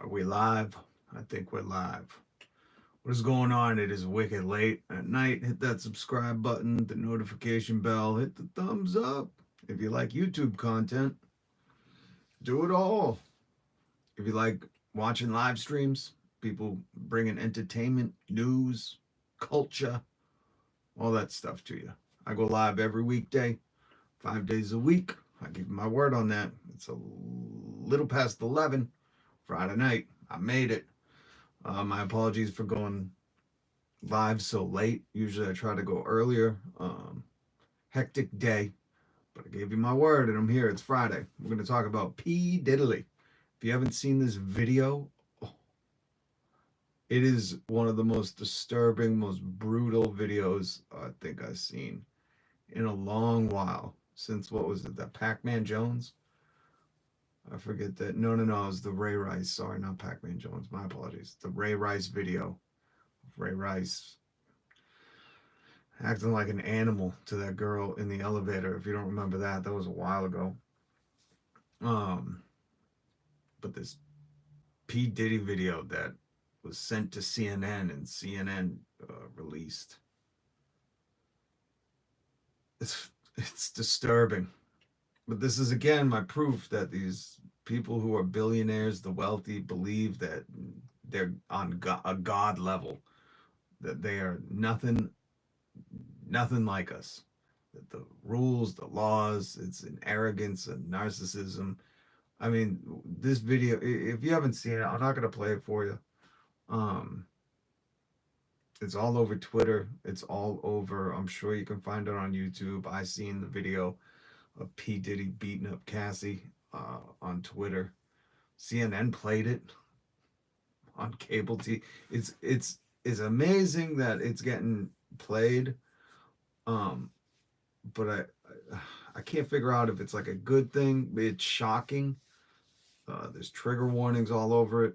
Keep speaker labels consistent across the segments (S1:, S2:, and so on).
S1: Are we live? I think we're live. What is going on? It is wicked late at night. Hit that subscribe button, the notification bell, hit the thumbs up. If you like YouTube content, do it all. If you like watching live streams, people bringing entertainment, news, culture, all that stuff to you. I go live every weekday, 5 days a week. I give you my word on that. It's a little past 11 Friday night. I made it. My apologies for going live so late. Usually I try to go earlier. Hectic day, but I gave you my word and I'm here. It's Friday. We're going to talk about P. Diddy. If you haven't seen this video, it is one of the most disturbing, most brutal videos I think I've seen in a long while. Since, what was it, that Pac-Man Jones? I forget that. No, it was the Ray Rice. Sorry, not Pac-Man Jones. My apologies. The Ray Rice video. Ray Rice acting like an animal to that girl in the elevator. If you don't remember that, that was a while ago. But this P. Diddy video that was sent to CNN and CNN released. It's disturbing. But this is, again, my proof that these people who are billionaires, the wealthy, believe that they're on a God level, that they are nothing like us. That the rules, the laws, it's an arrogance and narcissism. I mean, this video, if you haven't seen it, I'm not going to play it for you. It's all over Twitter. It's all over. I'm sure you can find it on YouTube. I seen the video of P. Diddy beating up Cassie on Twitter. CNN played it on cable TV. It's amazing that it's getting played. But I can't figure out if it's like a good thing. It's shocking. There's trigger warnings all over it.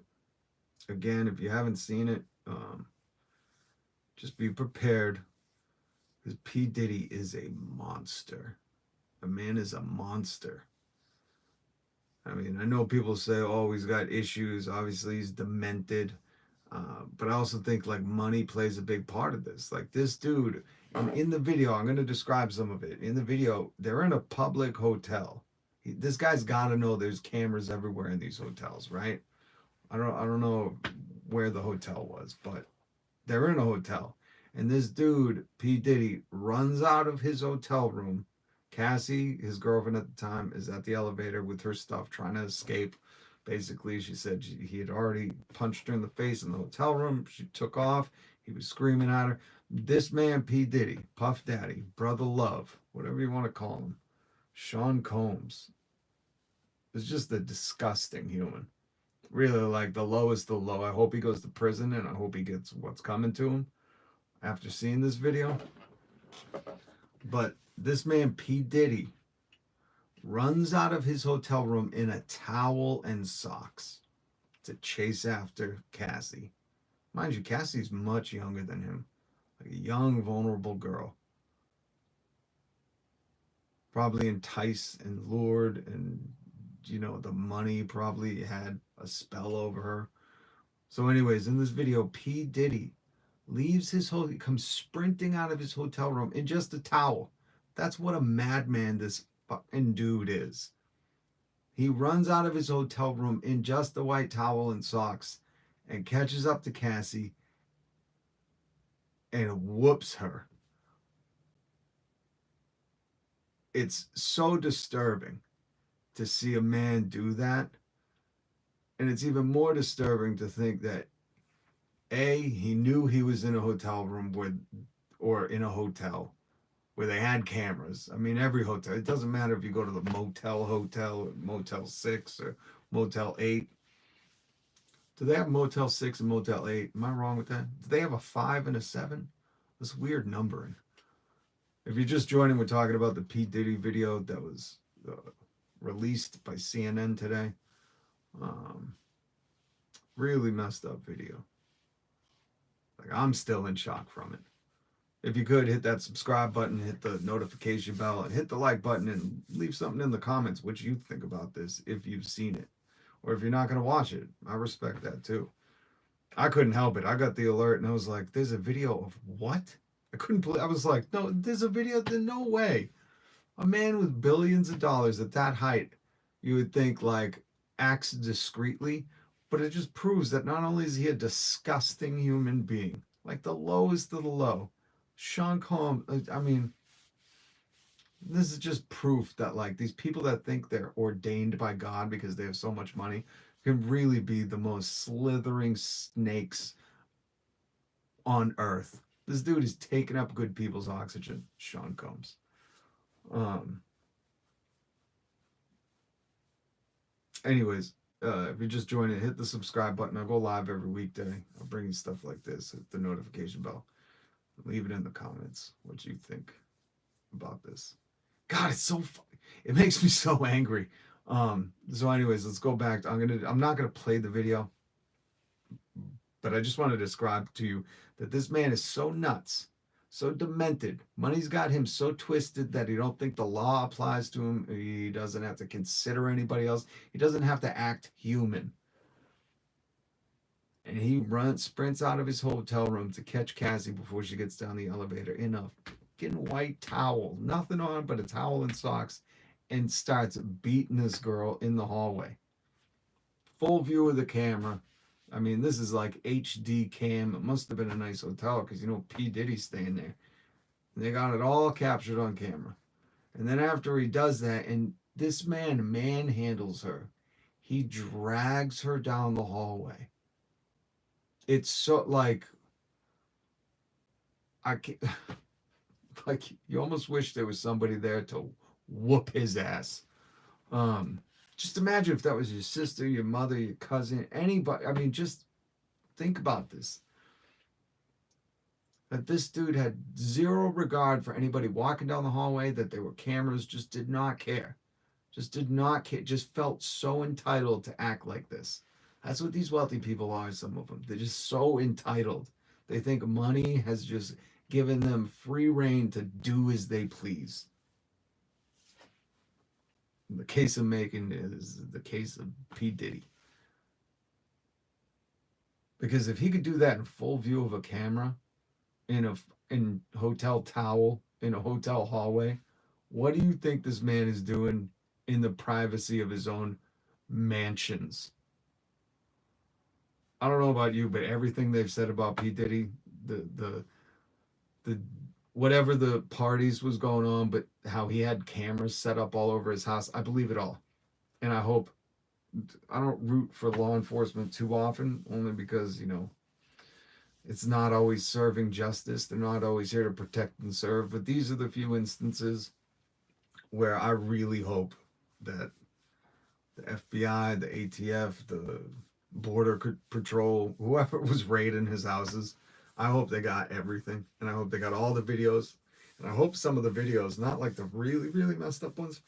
S1: Again, if you haven't seen it, just be prepared, because P. Diddy is a monster. A man is a monster. I mean, I know people say, oh, he's got issues. Obviously, he's demented. But I also think, like, money plays a big part of this. Like, this dude, in the video, I'm going to describe some of it. In the video, they're in a public hotel. This guy's got to know there's cameras everywhere in these hotels, right? I don't know where the hotel was, but they're in a hotel. And this dude, P. Diddy, runs out of his hotel room. Cassie, his girlfriend at the time, is at the elevator with her stuff trying to escape. Basically, she said he had already punched her in the face in the hotel room. She took off. He was screaming at her. This man, P. Diddy, Puff Daddy, Brother Love, whatever you want to call him, Sean Combs, is just a disgusting human. Really, like, the lowest the low. I hope he goes to prison, and I hope he gets what's coming to him after seeing this video. But this man, P. Diddy, runs out of his hotel room in a towel and socks to chase after Cassie. Mind you, Cassie's much younger than him. Like a young, vulnerable girl. Probably enticed and lured, and, the money probably had a spell over her. So anyways, in this video, P. Diddy leaves his he comes sprinting out of his hotel room in just a towel. That's what a madman this fucking dude is. He runs out of his hotel room in just a white towel and socks and catches up to Cassie and whoops her. It's so disturbing to see a man do that. And it's even more disturbing to think that, A, he knew he was in a hotel room or in a hotel where they had cameras. I mean, every hotel. It doesn't matter if you go to the Motel Hotel or Motel 6 or Motel 8. Do they have Motel 6 and Motel 8? Am I wrong with that? Do they have a 5 and a 7? This weird numbering. If you're just joining, we're talking about the P. Diddy video that was released by CNN today. Really messed up video. Like, I'm still in shock from it. If you could, hit that subscribe button, hit the notification bell, and hit the like button, and leave something in the comments what you think about this if you've seen it. or if you're not going to watch it, I respect that too. I couldn't help it. I got the alert and I was like, there's a video of what? I couldn't believe. I was like, no, there's a video. No way. A man with billions of dollars at that height, you would think like acts discreetly, but it just proves that not only is he a disgusting human being, like the lowest of the low, Sean Combs, I mean, this is just proof that like these people that think they're ordained by God because they have so much money can really be the most slithering snakes on earth. This dude is taking up good people's oxygen, Sean Combs. Um, anyways, if you're just joining, hit the subscribe button. I go live every weekday. I'll bring you stuff like this. Hit the notification bell. Leave it in the comments what you think about this. God, it's so funny. It makes me so angry. So anyways, let's go back. I'm not gonna play the video, but I just want to describe to you that this man is so nuts, so demented. Money's got him so twisted that he don't think the law applies to him. He doesn't have to consider anybody else. He doesn't have to act human. And he sprints out of his hotel room to catch Cassie before she gets down the elevator in a fucking white towel, nothing on but a towel and socks, and starts beating this girl in the hallway. Full view of the camera. I mean, this is like HD cam. It must have been a nice hotel because, you know, P. Diddy's staying there. And they got it all captured on camera. And then after he does that, and this man manhandles her, he drags her down the hallway. It's so like, I can't, like, you almost wish there was somebody there to whoop his ass. Just imagine if that was your sister, your mother, your cousin, anybody. I mean, just think about this. That this dude had zero regard for anybody walking down the hallway, that there were cameras, just did not care. Just did not care. Just felt so entitled to act like this. That's what these wealthy people are, some of them. They're just so entitled. They think money has just given them free reign to do as they please. The case of making is the case of P. Diddy. Because if he could do that in full view of a camera, in hotel towel, in a hotel hallway, what do you think this man is doing in the privacy of his own mansions? I don't know about you, but everything they've said about P. Diddy, the whatever the parties was going on, but how he had cameras set up all over his house, I believe it all. And I hope, I don't root for law enforcement too often, only because, you know, it's not always serving justice. They're not always here to protect and serve. But these are the few instances where I really hope that the FBI, the ATF, the Border Patrol, whoever was raiding his houses, I hope they got everything. And I hope they got all the videos. And I hope some of the videos, not like the really, really messed up ones,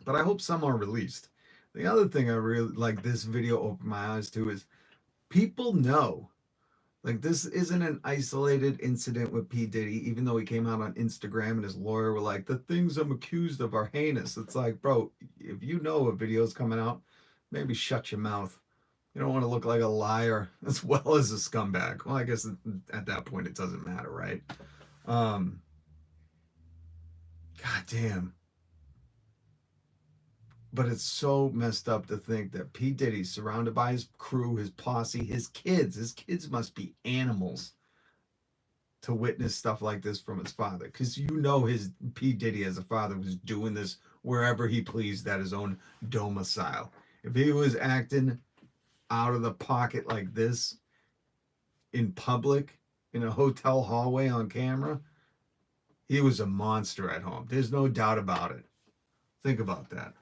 S1: but I hope some are released. The other thing I really like this video opened my eyes to is people know. Like, this isn't an isolated incident with P. Diddy, even though he came out on Instagram and his lawyer were like, the things I'm accused of are heinous. It's like, bro, if you know a video's coming out, maybe shut your mouth. You don't want to look like a liar as well as a scumbag. Well, I guess at that point it doesn't matter, right? God damn. But it's so messed up to think that P. Diddy, surrounded by his crew, his posse, his kids must be animals to witness stuff like this from his father. Because you know his P. Diddy as a father was doing this wherever he pleased at his own domicile. If he was acting out of the pocket like this in public, in a hotel hallway on camera, he was a monster at home. There's no doubt about it. Think about that.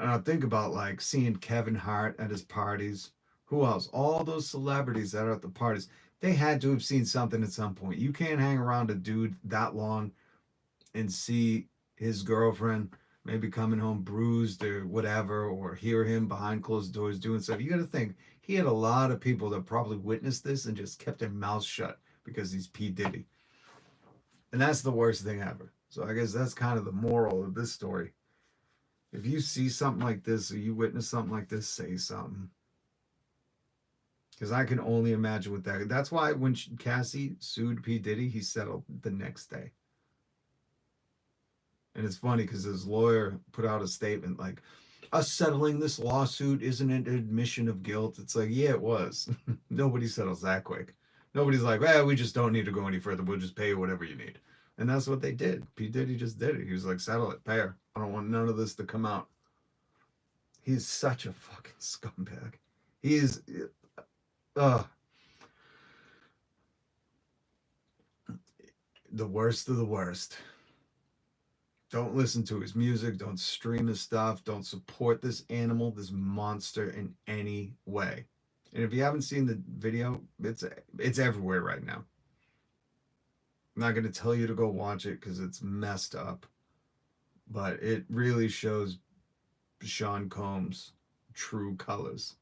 S1: And I think about like seeing Kevin Hart at his parties. Who else? All those celebrities that are at the parties. They had to have seen something at some point. You can't hang around a dude that long and see his girlfriend maybe coming home bruised or whatever, or hear him behind closed doors doing stuff. You got to think he had a lot of people that probably witnessed this and just kept their mouths shut because he's P. Diddy. And that's the worst thing ever. So I guess that's kind of the moral of this story. If you see something like this or you witness something like this, say something. Because I can only imagine what that. That's why when Cassie sued P. Diddy, he settled the next day. And it's funny because his lawyer put out a statement like, us settling this lawsuit isn't an admission of guilt. It's like, yeah, it was. Nobody settles that quick. Nobody's like, well, we just don't need to go any further. We'll just pay you whatever you need. And that's what they did. P. Diddy just did it. He was like, settle it, pay her. I don't want none of this to come out. He's such a fucking scumbag. He is, the worst of the worst. Don't listen to his music. Don't stream his stuff. Don't support this animal, this monster in any way. And if you haven't seen the video, it's everywhere right now. I'm not going to tell you to go watch it because it's messed up, but it really shows Sean Combs' true colors.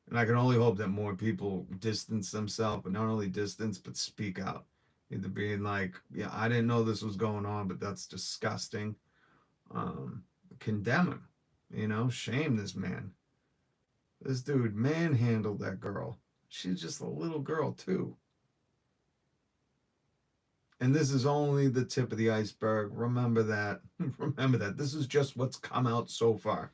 S1: And I can only hope that more people distance themselves, but not only distance, but speak out. Either being like, yeah, I didn't know this was going on, but that's disgusting. Condemn him, shame this man. This dude manhandled that girl. She's just a little girl, too. And this is only the tip of the iceberg. Remember that. Remember that. This is just what's come out so far.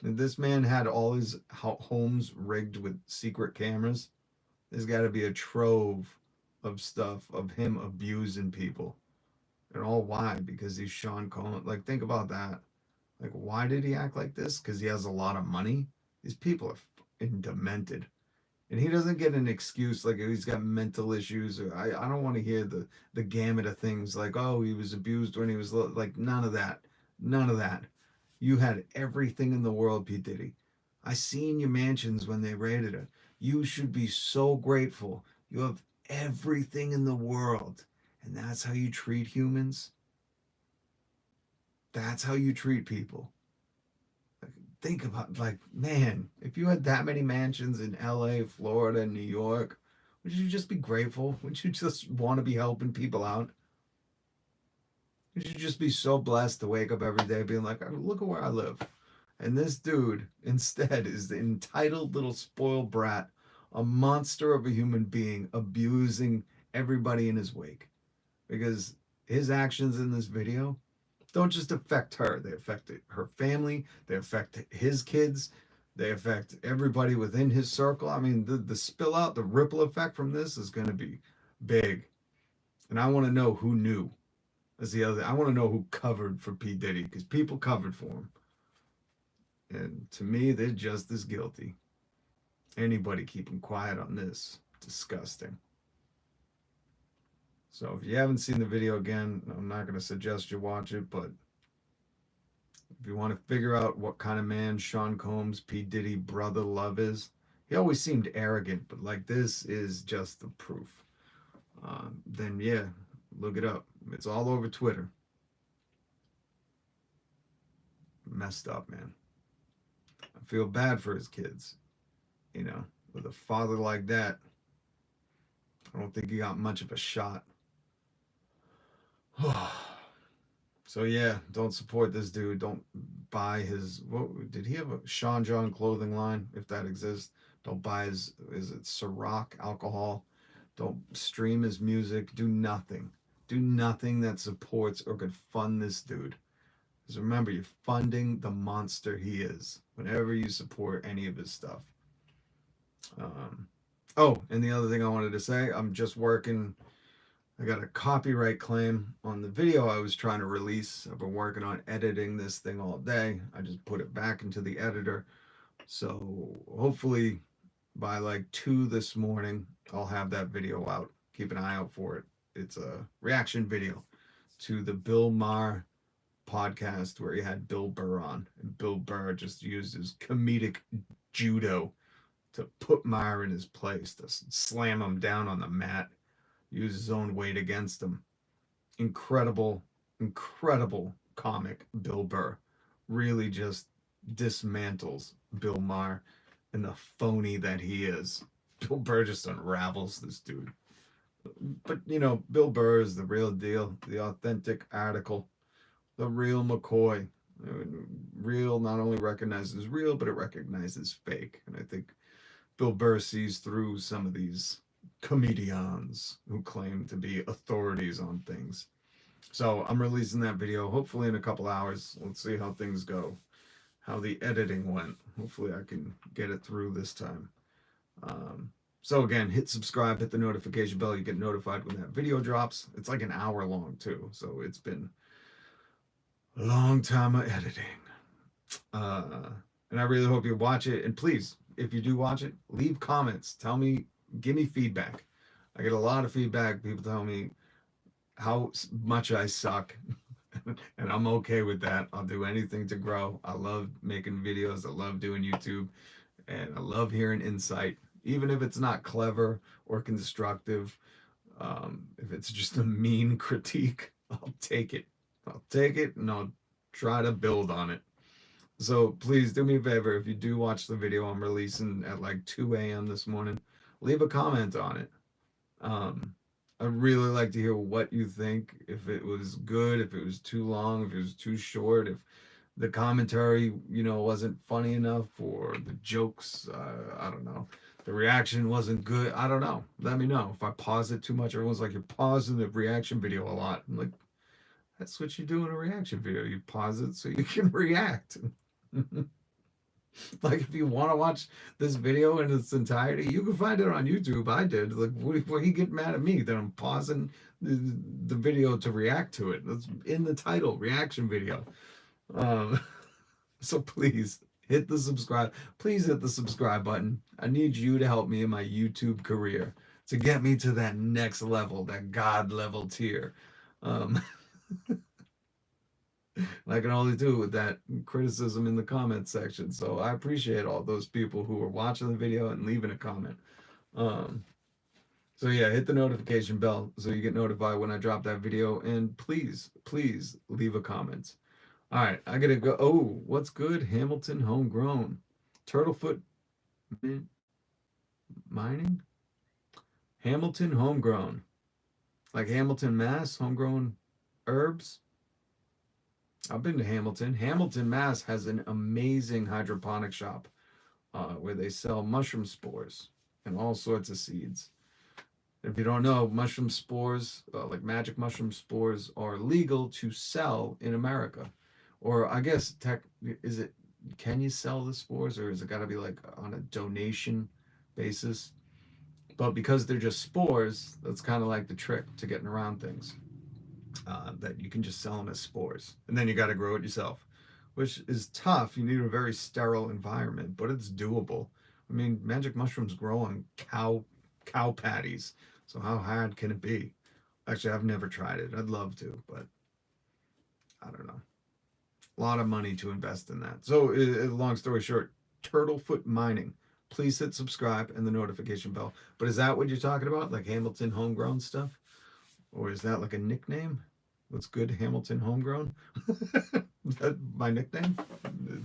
S1: And this man had all his homes rigged with secret cameras. There's got to be a trove of stuff of him abusing people. And all why? Because he's Sean Combs. Like, think about that. Like, why did he act like this? Because he has a lot of money? These people are fucking demented. And he doesn't get an excuse like he's got mental issues. Or I don't want to hear the gamut of things like, oh, he was abused when he was little. Like, none of that. None of that. You had everything in the world, P. Diddy. I seen your mansions when they raided it. You should be so grateful. You have everything in the world. And that's how you treat humans? That's how you treat people. Like, think about, like, man, if you had that many mansions in LA, Florida, New York, would you just be grateful? Would you just want to be helping people out? You should just be so blessed to wake up every day being like, oh, look at where I live. And this dude instead is the entitled little spoiled brat, a monster of a human being abusing everybody in his wake. Because his actions in this video don't just affect her. They affect her family. They affect his kids. They affect everybody within his circle. I mean, the spill out, the ripple effect from this is going to be big. And I want to know who knew. That's the other. I want to know who covered for P. Diddy because people covered for him. And to me, they're just as guilty. Anybody keeping quiet on this, disgusting. So if you haven't seen the video again, I'm not going to suggest you watch it, but if you want to figure out what kind of man Sean Combs, P. Diddy, brother love is, he always seemed arrogant, but like this is just the proof. Then yeah, look it up. It's all over Twitter. Messed up, man. I feel bad for his kids. With a father like that, I don't think he got much of a shot. So yeah, don't support this dude. Don't buy his. What did he have a Sean John clothing line? If that exists, don't buy his. Is it Ciroc alcohol? Don't stream his music. Do nothing. Do nothing that supports or could fund this dude. Because remember, you're funding the monster he is whenever you support any of his stuff. And the other thing I wanted to say, I'm just working. I got a copyright claim on the video I was trying to release. I've been working on editing this thing all day. I just put it back into the editor. So hopefully by like 2 this morning, I'll have that video out. Keep an eye out for it. It's a reaction video to the Bill Maher podcast where he had Bill Burr on. And Bill Burr just used his comedic judo to put Maher in his place, to slam him down on the mat, use his own weight against him. Incredible, incredible comic, Bill Burr. Really just dismantles Bill Maher and the phony that he is. Bill Burr just unravels this dude. But, Bill Burr is the real deal, the authentic article, the real McCoy. real not only recognizes real, but it recognizes fake. And I think Bill Burr sees through some of these comedians who claim to be authorities on things. So I'm releasing that video hopefully in a couple hours. Let's see how things go, how the editing went. Hopefully I can get it through this time. So again, hit subscribe, hit the notification bell. You get notified when that video drops. It's like an hour long too. So it's been a long time of editing. And I really hope you watch it. And please, if you do watch it, leave comments. Tell me, give me feedback. I get a lot of feedback. People tell me how much I suck. And I'm okay with that. I'll do anything to grow. I love making videos. I love doing YouTube. And I love hearing insight, even if it's not clever or constructive. If it's just a mean critique, I'll take it. I'll take it and I'll try to build on it. So please do me a favor. If you do watch the video I'm releasing at like 2 a.m. this morning, leave a comment on it. I'd really like to hear what you think. If it was good, if it was too long, if it was too short, if the commentary, wasn't funny enough, or the jokes, I don't know. The reaction wasn't good. I don't know. Let me know. If I pause it too much, everyone's like, you're pausing the reaction video a lot. I'm like, that's what you do in a reaction video. You pause it so you can react. Like, if you want to watch this video in its entirety, you can find it on YouTube. I did. Like, what you get mad at me that I'm pausing the video to react to it? That's in the title, reaction video. So please hit the subscribe. Please hit the subscribe button. I need you to help me in my YouTube career to get me to that next level, that God level tier. I can only do with that criticism in the comment section. So I appreciate all those people who are watching the video and leaving a comment. So yeah, hit the notification bell so you get notified when I drop that video. And please, please leave a comment. All right, I gotta go. Oh, what's good? Hamilton homegrown. Turtlefoot mining? Hamilton homegrown. Like Hamilton, Mass, homegrown herbs. I've been to Hamilton. Hamilton, Mass has an amazing hydroponic shop where they sell mushroom spores and all sorts of seeds. If you don't know, mushroom spores, like magic mushroom spores, are legal to sell in America. Or I guess, can you sell the spores, or is it got to be like on a donation basis? But because they're just spores, that's kind of like the trick to getting around things. That you can just sell them as spores, and then you got to grow it yourself, which is tough. You need a very sterile environment, but it's doable. I mean, magic mushrooms grow on cow patties, so how hard can it be? Actually, I've never tried it. I'd love to, but I don't know. A lot of money to invest in that. So, long story short, Turtlefoot Mining. Please hit subscribe and the notification bell. But is that what you're talking about, like Hamilton homegrown stuff? Or is that like a nickname? What's good, Hamilton homegrown? Is that my nickname?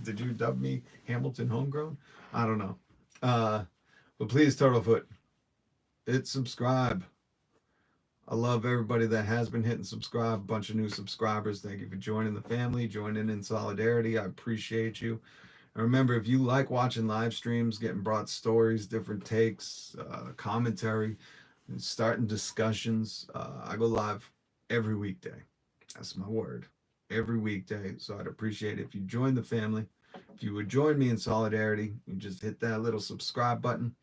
S1: Did you dub me Hamilton homegrown? I don't know. But please, Turtlefoot, hit subscribe. I love everybody that has been hitting subscribe. A bunch of new subscribers. Thank you for joining the family, joining in solidarity. I appreciate you. And remember, if you like watching live streams, getting brought stories, different takes, commentary, starting discussions, I go live every weekday. That's my word. Every weekday. So I'd appreciate it if you join the family. If you would join me in solidarity, you just hit that little subscribe button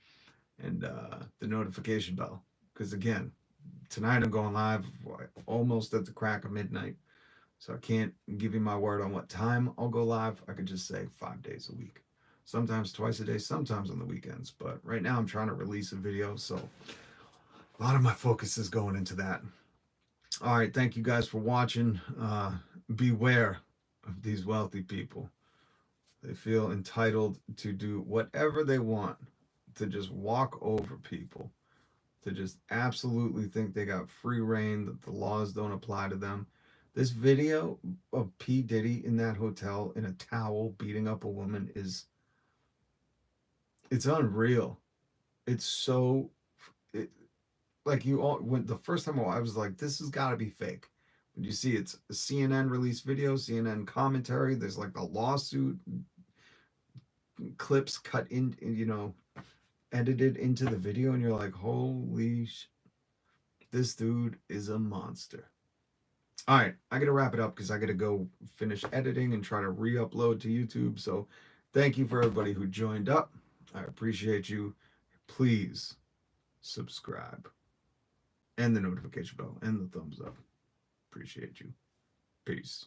S1: and the notification bell. Because again, tonight I'm going live almost at the crack of midnight. So I can't give you my word on what time I'll go live. I could just say 5 days a week. Sometimes twice a day, sometimes on the weekends. But right now I'm trying to release a video. So a lot of my focus is going into that. All right, thank you guys for watching. Beware of these wealthy people. They feel entitled to do whatever they want, to just walk over people, to just absolutely think they got free reign, that the laws don't apply to them. This video of P. Diddy in that hotel in a towel beating up a woman it's unreal. It's so... like, when the first time I was like, this has got to be fake. And you see it's a CNN released video, CNN commentary. There's like the lawsuit clips cut in, edited into the video, and you're like, holy this dude is a monster. All right, I gotta wrap it up because I gotta go finish editing and try to re-upload to YouTube. So thank you for everybody who joined up. I appreciate you. Please subscribe and the notification bell and the thumbs up. Appreciate you. Peace.